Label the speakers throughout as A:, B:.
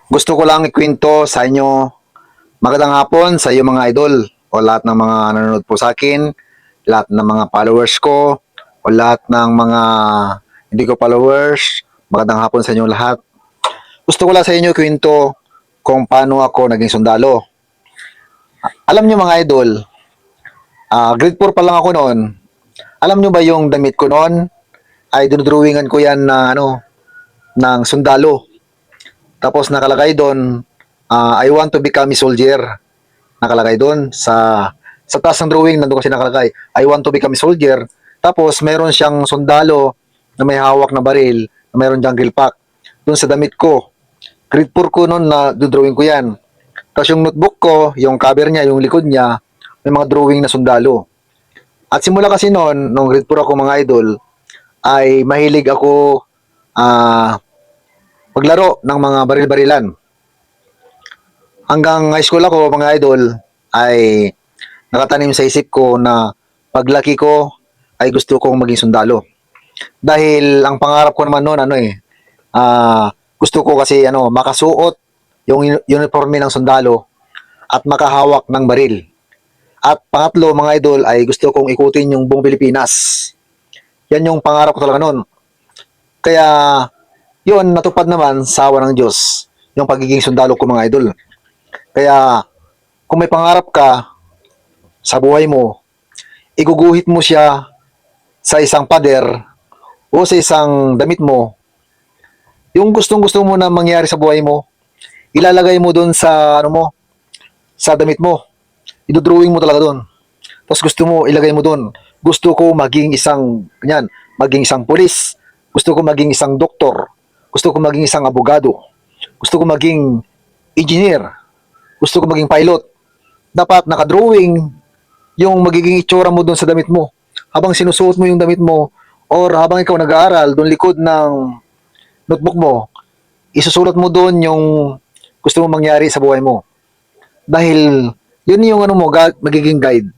A: Gusto ko lang ikwento sa inyo, magandang hapon sa iyo mga idol o lahat ng mga nanonood po sa akin, lahat ng mga followers ko o lahat ng mga hindi ko followers, magandang hapon sa inyo lahat. Gusto ko lang sa inyo ikwento kung paano ako naging sundalo. Alam niyo mga idol, grade 4 pa lang ako noon. Alam niyo ba yung damit ko noon ay dinodrawingan ko yan na ng sundalo. Tapos nakalagay doon, I want to become a soldier. Nakalagay doon sa taas ng drawing, nandoon kasi nakalagay, I want to become a soldier. Tapos mayroon siyang sundalo na may hawak na baril, na mayroon diyang grill pack. Doon sa damit ko. Grade 4 ko noon na drawing ko yan. Tapos yung notebook ko, yung cover niya, yung likod niya, may mga drawing na sundalo. At simula kasi noon, nung grade 4 ako mga idol, ay mahilig ako maglaro ng mga baril-barilan. Hanggang high school ako mga idol ay nakatanim sa isip ko na paglaki ko ay gusto kong maging sundalo. Dahil ang pangarap ko naman noon gusto ko kasi makasuot yung uniforme ng sundalo at makahawak ng baril. At pangatlo mga idol ay gusto kong ikutin yung buong Pilipinas. Yan yung pangarap ko talaga noon. Kaya yun natupad naman sa awa ng Diyos yung pagiging sundalo ko mga idol. Kaya kung may pangarap ka sa buhay mo, iguguhit mo siya sa isang pader o sa isang damit mo. Yung gustong-gusto mo na mangyari sa buhay mo, ilalagay mo doon sa sa damit mo. Idodrawing mo talaga doon. Tapos gusto mo ilagay mo doon. Gusto ko maging maging isang pulis. Gusto ko maging isang doktor. Gusto ko maging isang abogado. Gusto ko maging engineer. Gusto ko maging pilot. Dapat nakadrawing yung magiging itsura mo doon sa damit mo. Habang sinusuot mo yung damit mo or habang ikaw nag-aaral doon likod ng notebook mo, isusulat mo doon yung gusto mo mangyari sa buhay mo. Dahil yun yung magiging guide.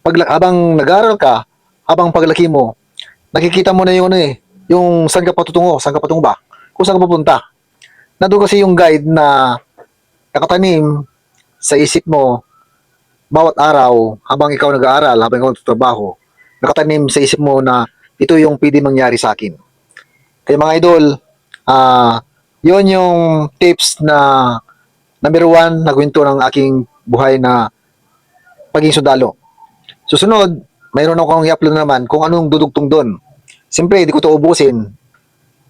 A: Habang nag-aaral ka, habang paglaki mo, nakikita mo na yung yung saan ka patungo ba? Kung saan ka pupunta. Nandun kasi yung guide na nakatanim sa isip mo bawat araw habang ikaw nag-aaral, habang ikaw nagtatrabaho, nakatanim sa isip mo na ito yung pwede mangyari sa akin. Kaya mga idol, yun yung tips na number 1 na kwento ng aking buhay na pagiging sundalo. Susunod, mayroon akong i-upload naman kung anong dudugtong doon. Siyempre, hindi ko ito ubusin.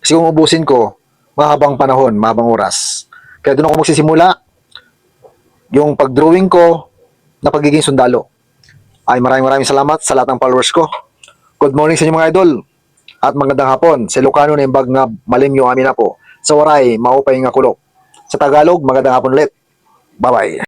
A: Kasi kung ubusin ko, mahabang panahon, mahabang oras. Kaya doon ako magsisimula, yung pag-drawing ko na pagiging sundalo. Ay maraming salamat sa lahat ng followers ko. Good morning sa inyo mga idol. At magandang hapon. Sa Ilocano na imbag nga malimyo amin na po. Sa Waray, maupay nga kulok. Sa Tagalog, magandang hapon ulit. Bye-bye.